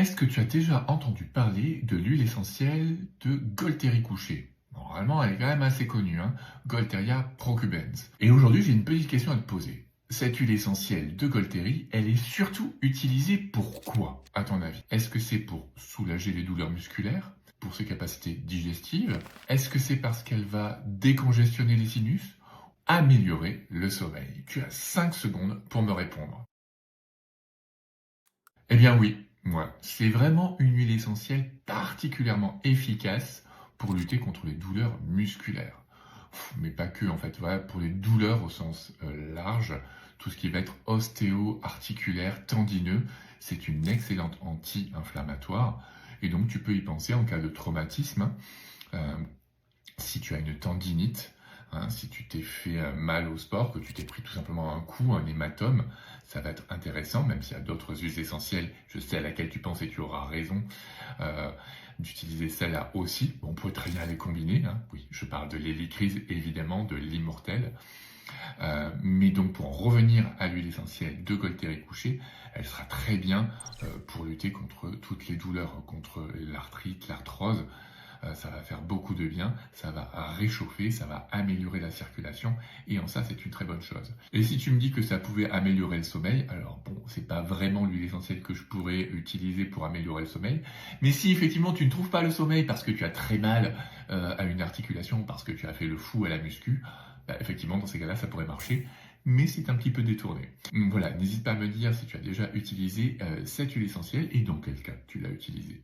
Est-ce que tu as déjà entendu parler de l'huile essentielle de Gualteri couché? Normalement, elle est quand même assez connue, hein? Gualteria procubens. Et aujourd'hui, j'ai une petite question à te poser. Cette huile essentielle de Gualteri, elle est surtout utilisée pour quoi, à ton avis? Est-ce que c'est pour soulager les douleurs musculaires, pour ses capacités digestives? Est-ce que c'est parce qu'elle va décongestionner les sinus? Améliorer le sommeil? Tu as 5 secondes pour me répondre. Eh bien oui, c'est vraiment une huile essentielle particulièrement efficace pour lutter contre les douleurs musculaires. Mais pas que, en fait, voilà, pour les douleurs au sens large, tout ce qui va être ostéo-articulaire, tendineux, c'est une excellente anti-inflammatoire. Et donc tu peux y penser en cas de traumatisme, euh, si tu as une tendinite, hein, si tu t'es fait mal au sport, que tu t'es pris tout simplement un coup, un hématome, ça va être intéressant, même s'il y a d'autres huiles essentielles, je sais à laquelle tu penses et tu auras raison euh, d'utiliser celle-là aussi. Bon, on pourrait très bien les combiner, hein. Oui, je parle de l'hélicryse, évidemment, de l'immortel. Mais donc pour en revenir à l'huile essentielle de Gualteri couché, elle sera très bien pour lutter contre toutes les douleurs, contre l'arthrite, l'arthrose. Ça va faire beaucoup de bien, ça va réchauffer, ça va améliorer la circulation, et en ça, c'est une très bonne chose. Et si tu me dis que ça pouvait améliorer le sommeil, alors bon, c'est pas vraiment l'huile essentielle que je pourrais utiliser pour améliorer le sommeil, mais si effectivement tu ne trouves pas le sommeil parce que tu as très mal à une articulation, parce que tu as fait le fou à la muscu, bah, effectivement, dans ces cas-là, ça pourrait marcher, mais c'est un petit peu détourné. Voilà, n'hésite pas à me dire si tu as déjà utilisé cette huile essentielle et dans quel cas tu l'as utilisée.